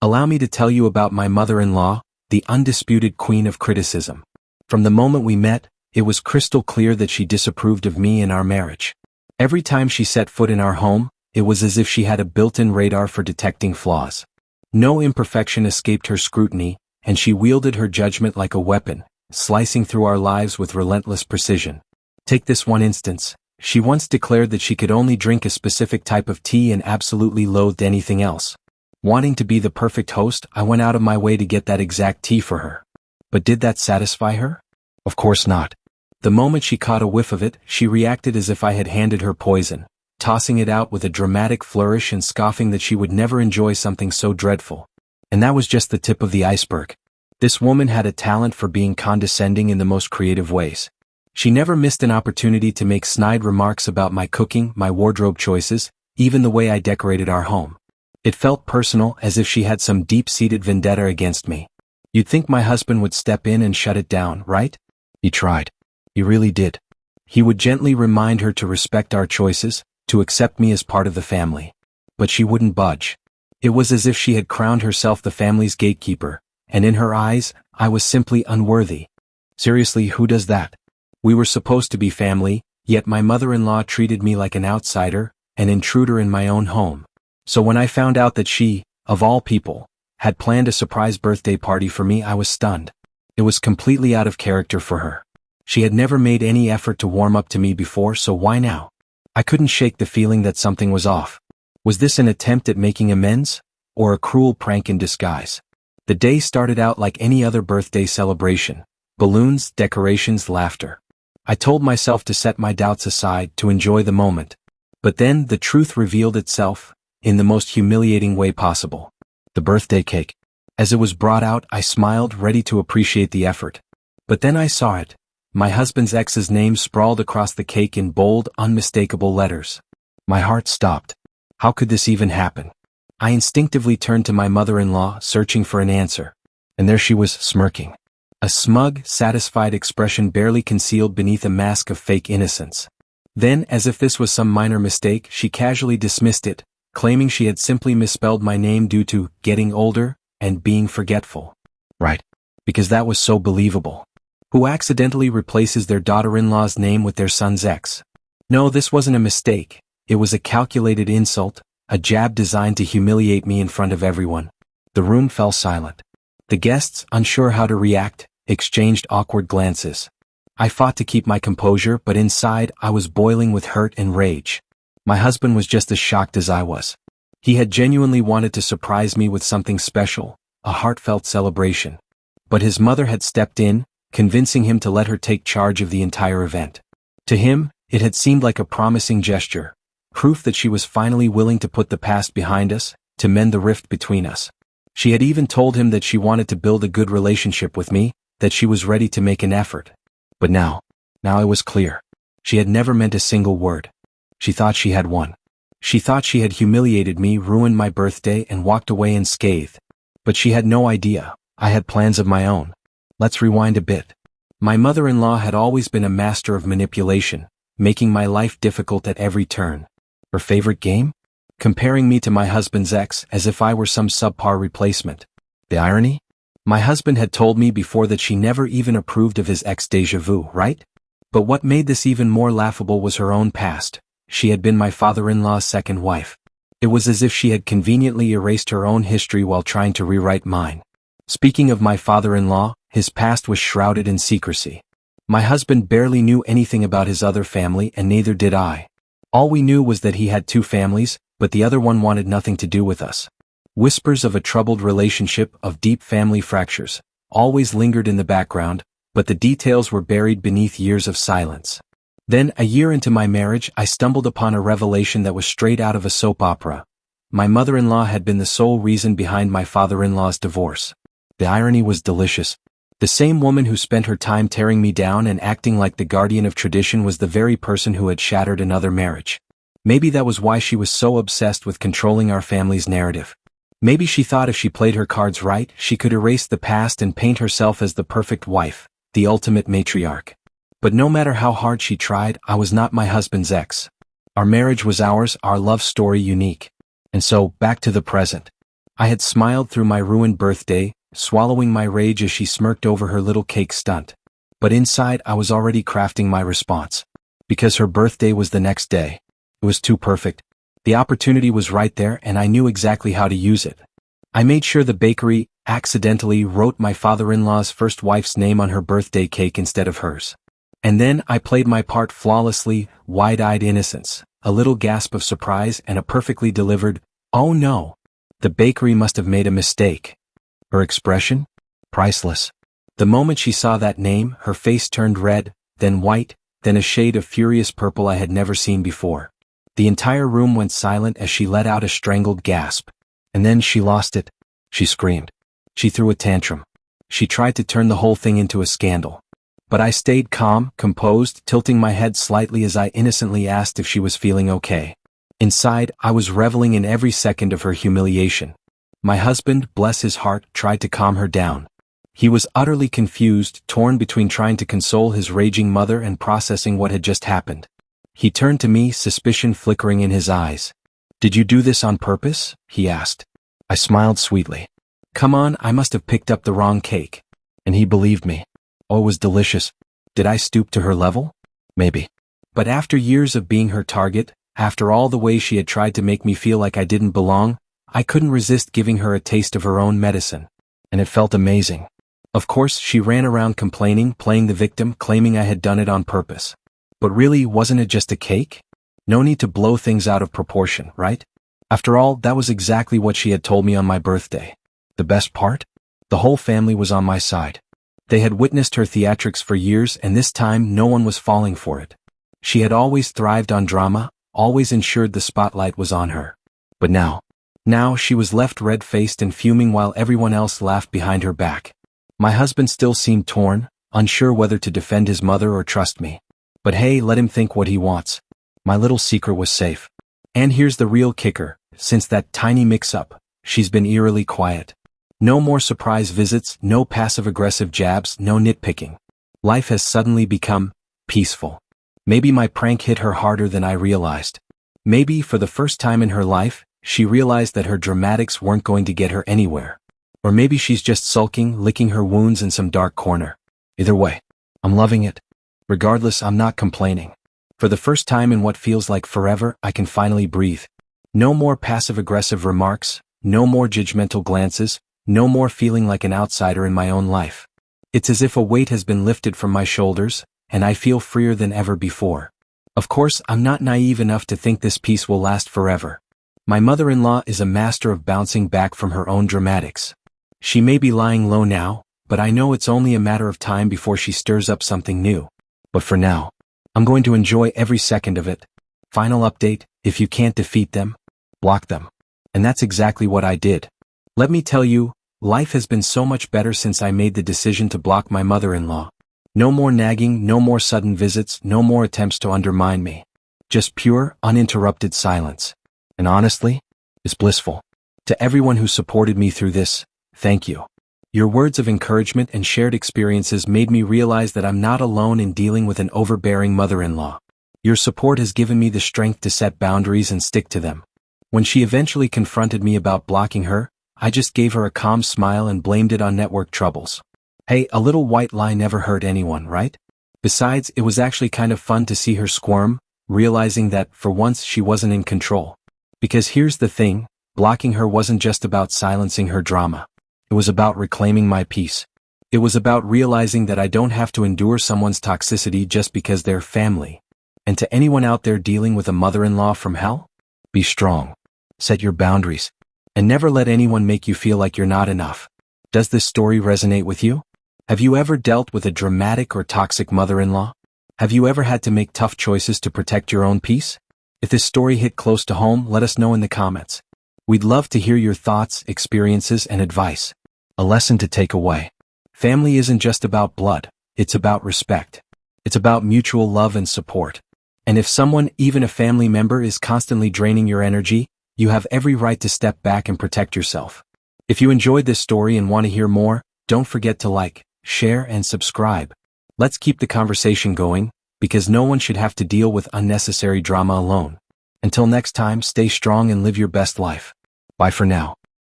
Allow me to tell you about my mother-in-law, the undisputed queen of criticism. From the moment we met, it was crystal clear that she disapproved of me and our marriage. Every time she set foot in our home, it was as if she had a built-in radar for detecting flaws. No imperfection escaped her scrutiny, and she wielded her judgment like a weapon, slicing through our lives with relentless precision. Take this one instance. She once declared that she could only drink a specific type of tea and absolutely loathed anything else. Wanting to be the perfect host, I went out of my way to get that exact tea for her. But did that satisfy her? Of course not. The moment she caught a whiff of it, she reacted as if I had handed her poison, tossing it out with a dramatic flourish and scoffing that she would never enjoy something so dreadful. And that was just the tip of the iceberg. This woman had a talent for being condescending in the most creative ways. She never missed an opportunity to make snide remarks about my cooking, my wardrobe choices, even the way I decorated our home. It felt personal, as if she had some deep-seated vendetta against me. You'd think my husband would step in and shut it down, right? He tried. He really did. He would gently remind her to respect our choices, to accept me as part of the family. But she wouldn't budge. It was as if she had crowned herself the family's gatekeeper, and in her eyes, I was simply unworthy. Seriously, who does that? We were supposed to be family, yet my mother-in-law treated me like an outsider, an intruder in my own home. So when I found out that she, of all people, had planned a surprise birthday party for me, I was stunned. It was completely out of character for her. She had never made any effort to warm up to me before, so why now? I couldn't shake the feeling that something was off. Was this an attempt at making amends, or a cruel prank in disguise? The day started out like any other birthday celebration. Balloons, decorations, laughter. I told myself to set my doubts aside, to enjoy the moment. But then the truth revealed itself, in the most humiliating way possible. The birthday cake. As it was brought out, I smiled, ready to appreciate the effort. But then I saw it. My husband's ex's name sprawled across the cake in bold, unmistakable letters. My heart stopped. How could this even happen? I instinctively turned to my mother-in-law, searching for an answer. And there she was, smirking. A smug, satisfied expression barely concealed beneath a mask of fake innocence. Then, as if this was some minor mistake, she casually dismissed it, claiming she had simply misspelled my name due to getting older and being forgetful. Right. Because that was so believable. Who accidentally replaces their daughter-in-law's name with their son's ex? No, this wasn't a mistake. It was a calculated insult, a jab designed to humiliate me in front of everyone. The room fell silent. The guests, unsure how to react, exchanged awkward glances. I fought to keep my composure, but inside I was boiling with hurt and rage. My husband was just as shocked as I was. He had genuinely wanted to surprise me with something special, a heartfelt celebration. But his mother had stepped in, convincing him to let her take charge of the entire event. To him, it had seemed like a promising gesture, proof that she was finally willing to put the past behind us, to mend the rift between us. She had even told him that she wanted to build a good relationship with me, that she was ready to make an effort. But now it was clear. She had never meant a single word. She thought she had won. She thought she had humiliated me, ruined my birthday, and walked away unscathed. But she had no idea. I had plans of my own. Let's rewind a bit. My mother-in-law had always been a master of manipulation, making my life difficult at every turn. Her favorite game? Comparing me to my husband's ex as if I were some subpar replacement. The irony? My husband had told me before that she never even approved of his ex déjà vu, right? But what made this even more laughable was her own past. She had been my father-in-law's second wife. It was as if she had conveniently erased her own history while trying to rewrite mine. Speaking of my father-in-law, his past was shrouded in secrecy. My husband barely knew anything about his other family, and neither did I. All we knew was that he had two families, but the other one wanted nothing to do with us. Whispers of a troubled relationship, of deep family fractures, always lingered in the background, but the details were buried beneath years of silence. Then, a year into my marriage, I stumbled upon a revelation that was straight out of a soap opera. My mother-in-law had been the sole reason behind my father-in-law's divorce. The irony was delicious. The same woman who spent her time tearing me down and acting like the guardian of tradition was the very person who had shattered another marriage. Maybe that was why she was so obsessed with controlling our family's narrative. Maybe she thought if she played her cards right, she could erase the past and paint herself as the perfect wife, the ultimate matriarch. But no matter how hard she tried, I was not my husband's ex. Our marriage was ours, our love story unique. And so, back to the present. I had smiled through my ruined birthday, swallowing my rage as she smirked over her little cake stunt. But inside I was already crafting my response. Because her birthday was the next day. It was too perfect. The opportunity was right there and I knew exactly how to use it. I made sure the bakery accidentally wrote my father-in-law's first wife's name on her birthday cake instead of hers. And then I played my part flawlessly, wide-eyed innocence, a little gasp of surprise and a perfectly delivered, "Oh no." The bakery must have made a mistake. Her expression? Priceless. The moment she saw that name, her face turned red, then white, then a shade of furious purple I had never seen before. The entire room went silent as she let out a strangled gasp. And then she lost it. She screamed. She threw a tantrum. She tried to turn the whole thing into a scandal. But I stayed calm, composed, tilting my head slightly as I innocently asked if she was feeling okay. Inside, I was reveling in every second of her humiliation. My husband, bless his heart, tried to calm her down. He was utterly confused, torn between trying to console his raging mother and processing what had just happened. He turned to me, suspicion flickering in his eyes. "Did you do this on purpose?" he asked. I smiled sweetly. "Come on, I must have picked up the wrong cake." And he believed me. Oh, it was delicious. Did I stoop to her level? Maybe. But after years of being her target, after all the ways she had tried to make me feel like I didn't belong, I couldn't resist giving her a taste of her own medicine. And it felt amazing. Of course, she ran around complaining, playing the victim, claiming I had done it on purpose. But really, wasn't it just a cake? No need to blow things out of proportion, right? After all, that was exactly what she had told me on my birthday. The best part? The whole family was on my side. They had witnessed her theatrics for years and this time no one was falling for it. She had always thrived on drama, always ensured the spotlight was on her. But now she was left red-faced and fuming while everyone else laughed behind her back. My husband still seemed torn, unsure whether to defend his mother or trust me. But hey, let him think what he wants. My little secret was safe. And here's the real kicker, since that tiny mix-up, she's been eerily quiet. No more surprise visits, no passive-aggressive jabs, no nitpicking. Life has suddenly become peaceful. Maybe my prank hit her harder than I realized. Maybe, for the first time in her life, she realized that her dramatics weren't going to get her anywhere. Or maybe she's just sulking, licking her wounds in some dark corner. Either way, I'm loving it. Regardless, I'm not complaining. For the first time in what feels like forever, I can finally breathe. No more passive-aggressive remarks, no more judgmental glances, no more feeling like an outsider in my own life. It's as if a weight has been lifted from my shoulders, and I feel freer than ever before. Of course, I'm not naive enough to think this peace will last forever. My mother-in-law is a master of bouncing back from her own dramatics. She may be lying low now, but I know it's only a matter of time before she stirs up something new. But for now, I'm going to enjoy every second of it. Final update, if you can't defeat them, block them. And that's exactly what I did. Let me tell you, life has been so much better since I made the decision to block my mother-in-law. No more nagging, no more sudden visits, no more attempts to undermine me. Just pure, uninterrupted silence. And honestly, it's blissful. To everyone who supported me through this, thank you. Your words of encouragement and shared experiences made me realize that I'm not alone in dealing with an overbearing mother-in-law. Your support has given me the strength to set boundaries and stick to them. When she eventually confronted me about blocking her, I just gave her a calm smile and blamed it on network troubles. Hey, a little white lie never hurt anyone, right? Besides, it was actually kind of fun to see her squirm, realizing that, for once, she wasn't in control. Because here's the thing, blocking her wasn't just about silencing her drama. It was about reclaiming my peace. It was about realizing that I don't have to endure someone's toxicity just because they're family. And to anyone out there dealing with a mother-in-law from hell, be strong. Set your boundaries. And never let anyone make you feel like you're not enough. Does this story resonate with you? Have you ever dealt with a dramatic or toxic mother-in-law? Have you ever had to make tough choices to protect your own peace? If this story hit close to home, let us know in the comments. We'd love to hear your thoughts, experiences, and advice. A lesson to take away. Family isn't just about blood, it's about respect. It's about mutual love and support. And if someone, even a family member, is constantly draining your energy, you have every right to step back and protect yourself. If you enjoyed this story and want to hear more, don't forget to like, share, and subscribe. Let's keep the conversation going, because no one should have to deal with unnecessary drama alone. Until next time, stay strong and live your best life. Bye for now.